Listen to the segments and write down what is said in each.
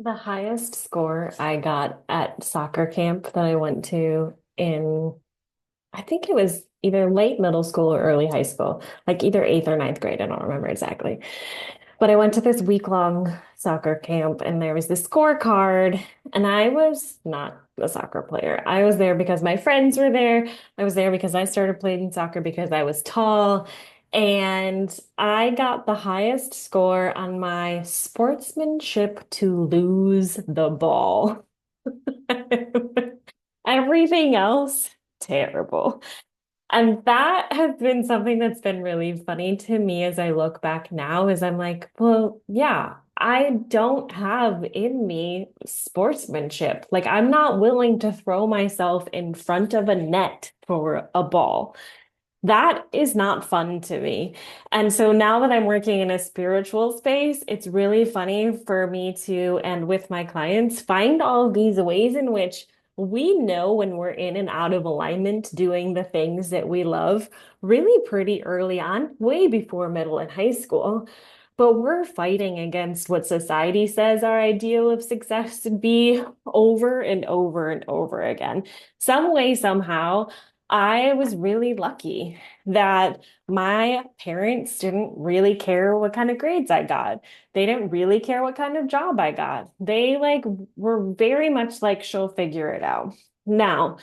The highest score I got at soccer camp that I went to in, I think it was either late middle school or early high school, like either eighth or ninth grade. I don't remember exactly. But I went to this week-long soccer camp and there was this scorecard, and I was not a soccer player. I was there because my friends were there. I was there because I started playing soccer because I was tall. And I got the highest score on my sportsmanship to lose the ball. Everything else, terrible. And that has been something that's been really funny to me as I look back now, is I'm like, well, yeah, I don't have in me sportsmanship. Like, I'm not willing to throw myself in front of a net for a ball. That is not fun to me. And so now that I'm working in a spiritual space, it's really funny for me to, and with my clients, find all of these ways in which we know when we're in and out of alignment doing the things that we love really pretty early on, way before middle and high school. But we're fighting against what society says our ideal of success would be over and over and over again. Some way, somehow, I was really lucky that my parents didn't really care what kind of grades I got. They didn't really care what kind of job I got. They were very much like, she'll figure it out. Now,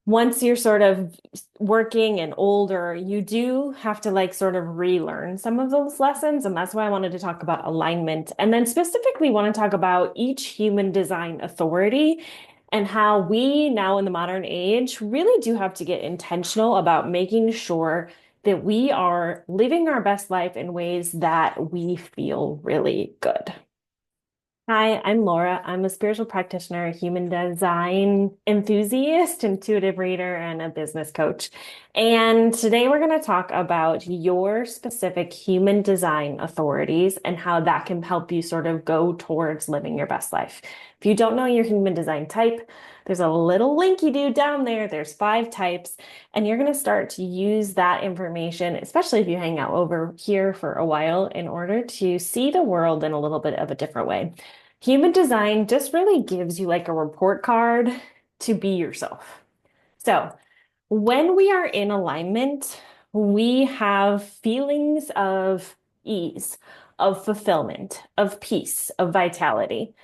once you're sort of working and older, you do have to sort of relearn some of those lessons. And that's why I wanted to talk about alignment. And then specifically want to talk about each human design authority and how we now in the modern age really do have to get intentional about making sure that we are living our best life in ways that we feel really good. Hi, I'm Laura. I'm a spiritual practitioner, human design enthusiast, intuitive reader, and a business coach. And today we're going to talk about your specific human design authorities and how that can help you sort of go towards living your best life. If you don't know your human design type, there's a little linky do down there. There's 5 types, and you're going to start to use that information, especially if you hang out over here for a while, in order to see the world in a little bit of a different way. Human design just really gives you like a report card to be yourself. So, when we are in alignment, we have feelings of ease, of fulfillment, of peace, of vitality.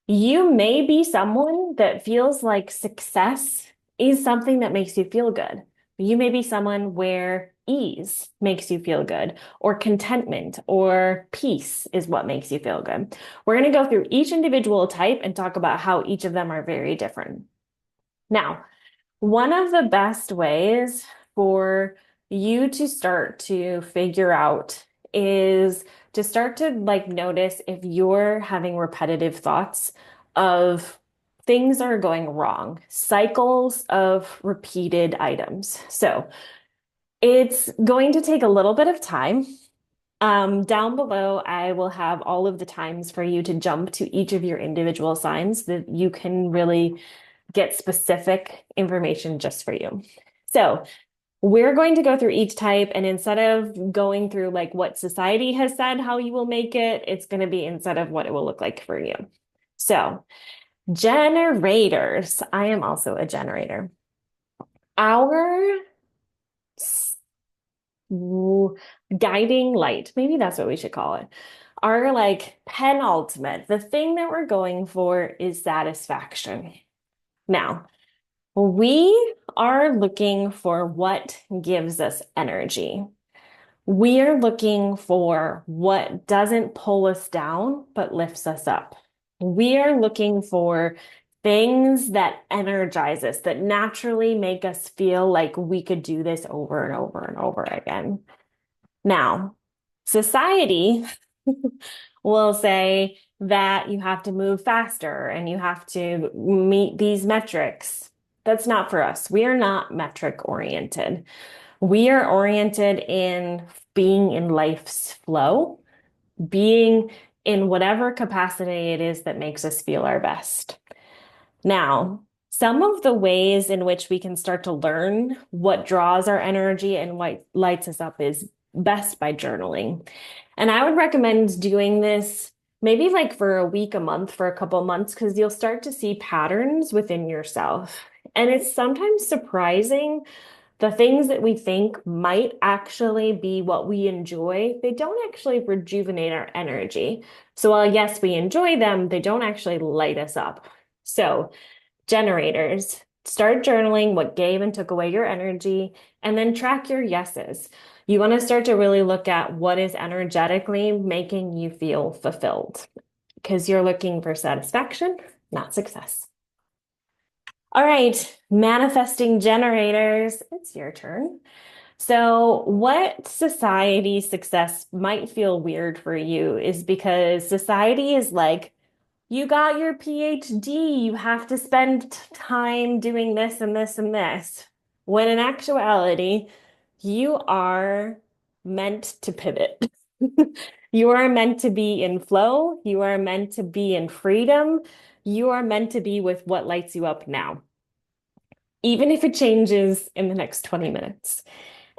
You may be someone that feels like success is something that makes you feel good. You may be someone where ease makes you feel good, or contentment or peace is what makes you feel good. We're going to go through each individual type and talk about how each of them are very different. Now, one of the best ways for you to start to figure out is to start to notice if you're having repetitive thoughts of things are going wrong, cycles of repeated items. So it's going to take a little bit of time. Down below, I will have all of the times for you to jump to each of your individual signs that you can really get specific information just for you. So we're going to go through each type, and instead of going through like what society has said how you will make it, it's going to be instead of what it will look like for you. So, generators. I am also a generator. Our guiding light, maybe that's what we should call it. Our penultimate, the thing that we're going for is satisfaction. Now, we are looking for what gives us energy. We are looking for what doesn't pull us down, but lifts us up. We are looking for things that energize us, that naturally make us feel like we could do this over and over and over again. Now, society will say that you have to move faster and you have to meet these metrics. That's not for us. We are not metric oriented. We are oriented in being in life's flow, being in whatever capacity it is that makes us feel our best. Now, some of the ways in which we can start to learn what draws our energy and what lights us up is best by journaling. And I would recommend doing this maybe like for a week, a month, for a couple months, because you'll start to see patterns within yourself. And it's sometimes surprising the things that we think might actually be what we enjoy, they don't actually rejuvenate our energy. So while yes, we enjoy them, they don't actually light us up. So generators, start journaling what gave and took away your energy, and then track your yeses. You want to start to really look at what is energetically making you feel fulfilled because you're looking for satisfaction, not success. All right, manifesting generators, it's your turn. So, what society success might feel weird for you is because society is like, you got your PhD, you have to spend time doing this and this and this. When in actuality, you are meant to pivot. You are meant to be in flow. You are meant to be in freedom. You are meant to be with what lights you up now, even if it changes in the next 20 minutes.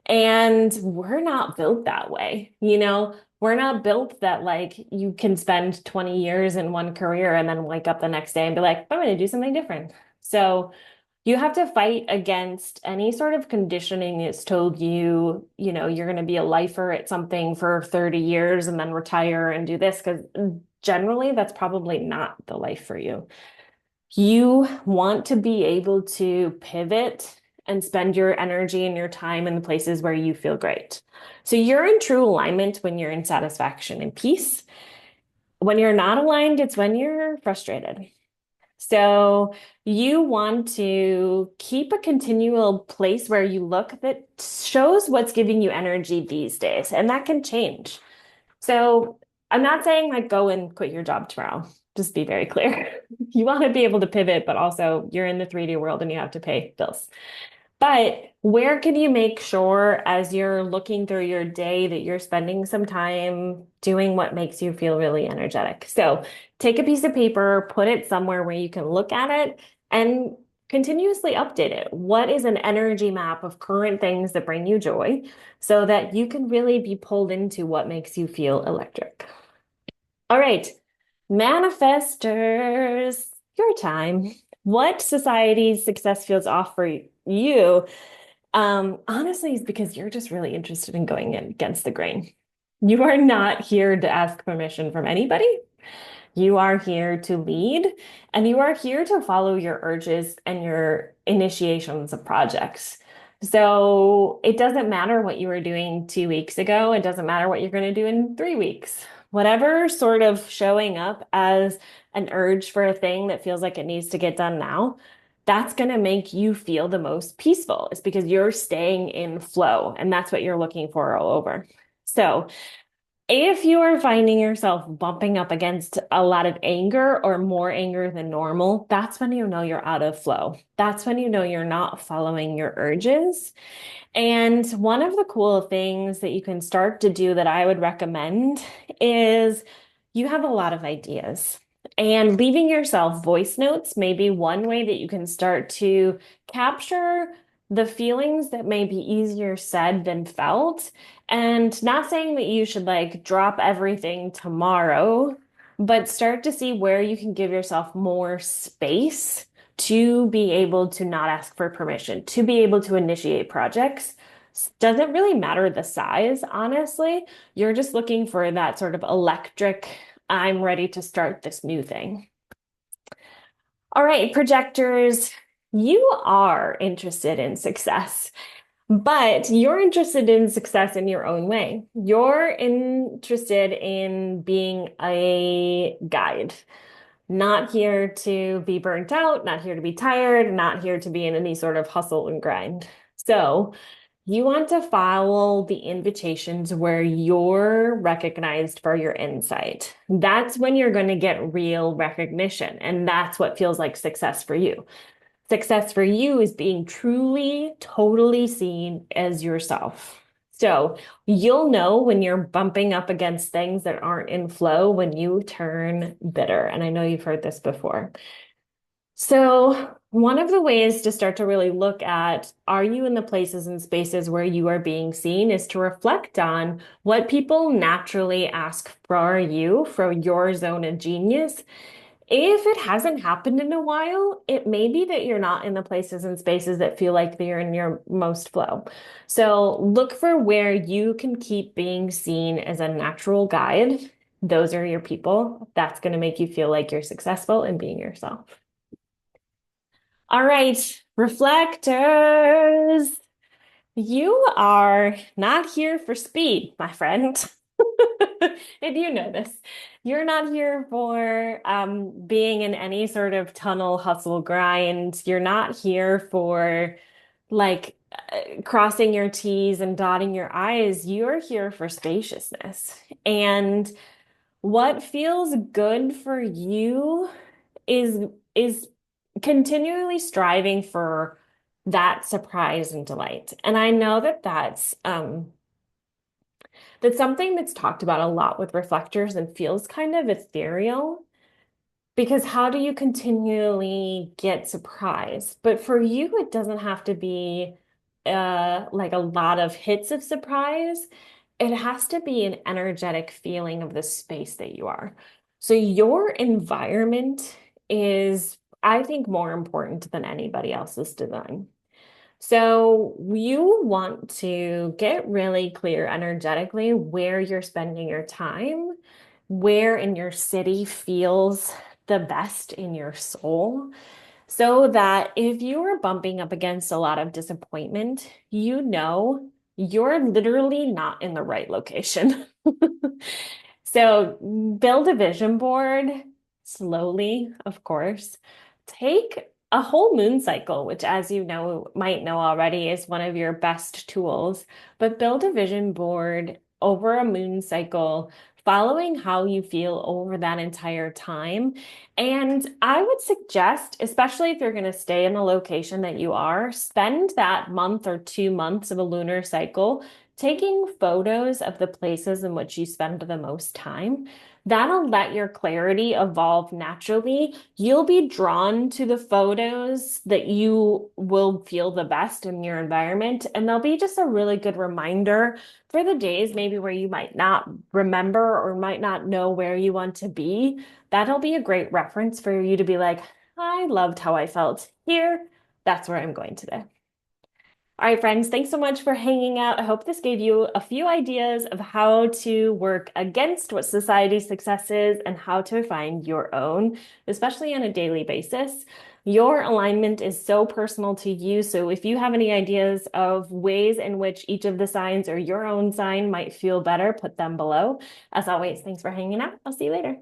And we're not built that way. We're not built that like you can spend 20 years in one career and then wake up the next day and be like, I'm going to do something different. So you have to fight against any sort of conditioning that's told you, you're going to be a lifer at something for 30 years and then retire and do this, because generally that's probably not the life for you. You want to be able to pivot and spend your energy and your time in the places where you feel great. So you're in true alignment when you're in satisfaction and peace. When you're not aligned, it's when you're frustrated. So you want to keep a continual place where you look that shows what's giving you energy these days, and that can change. So I'm not saying like go and quit your job tomorrow. Just be very clear. You want to be able to pivot, but also you're in the 3D world and you have to pay bills. But where can you make sure as you're looking through your day that you're spending some time doing what makes you feel really energetic? So take a piece of paper, put it somewhere where you can look at it and continuously update it. What is an energy map of current things that bring you joy so that you can really be pulled into what makes you feel electric? All right, manifestors, your time. What society's success feels off for you? Honestly, is because you're just really interested in going against the grain. You are not here to ask permission from anybody. You are here to lead, and you are here to follow your urges and your initiations of projects. So it doesn't matter what you were doing 2 weeks ago. It doesn't matter what you're going to do in 3 weeks. Whatever sort of showing up as an urge for a thing that feels like it needs to get done now, that's going to make you feel the most peaceful. It's because you're staying in flow, and that's what you're looking for all over. So, if you are finding yourself bumping up against a lot of anger or more anger than normal, that's when you know you're out of flow. That's when you know you're not following your urges. And one of the cool things that you can start to do that I would recommend is you have a lot of ideas. And leaving yourself voice notes may be one way that you can start to capture the feelings that may be easier said than felt. And not saying that you should like drop everything tomorrow, but start to see where you can give yourself more space to be able to not ask for permission, to be able to initiate projects. Doesn't really matter the size, honestly. You're just looking for that sort of electric, I'm ready to start this new thing. All right, projectors, you are interested in success. But you're interested in success in your own way. You're interested in being a guide, not here to be burnt out, not here to be tired, not here to be in any sort of hustle and grind. So you want to follow the invitations where you're recognized for your insight. That's when you're going to get real recognition. And that's what feels like success for you. Success for you is being truly, totally seen as yourself. So you'll know when you're bumping up against things that aren't in flow when you turn bitter. And I know you've heard this before. So, one of the ways to start to really look at are you in the places and spaces where you are being seen is to reflect on what people naturally ask for you from your zone of genius. If it hasn't happened in a while, it may be that you're not in the places and spaces that feel like they're in your most flow. So, look for where you can keep being seen as a natural guide. Those are your people. That's going to make you feel like you're successful in being yourself. All right, reflectors. You are not here for speed, my friend. And you know this. You're not here for being in any sort of tunnel hustle grind. You're not here for like crossing your T's and dotting your I's. You're here for spaciousness. And what feels good for you is continually striving for that surprise and delight. And I know that that's something that's talked about a lot with reflectors and feels kind of ethereal because how do you continually get surprised? But for you, it doesn't have to be like a lot of hits of surprise. It has to be an energetic feeling of the space that you are. So your environment is, I think, more important than anybody else's design. So you want to get really clear energetically where you're spending your time, where in your city feels the best in your soul, so that if you are bumping up against a lot of disappointment, you know you're literally not in the right location. So build a vision board slowly, of course. Take a whole moon cycle, which, as you know, might know already, is one of your best tools, but build a vision board over a moon cycle, following how you feel over that entire time. And I would suggest, especially if you're going to stay in the location that you are, spend that month or 2 months of a lunar cycle taking photos of the places in which you spend the most time. That'll let your clarity evolve naturally. You'll be drawn to the photos that you will feel the best in your environment, and they'll be just a really good reminder for the days maybe where you might not remember or might not know where you want to be. That'll be a great reference for you to be like, I loved how I felt here. That's where I'm going today. All right, friends, thanks so much for hanging out. I hope this gave you a few ideas of how to work against what society's success is and how to find your own, especially on a daily basis. Your alignment is so personal to you. So if you have any ideas of ways in which each of the signs or your own sign might feel better, put them below. As always, thanks for hanging out. I'll see you later.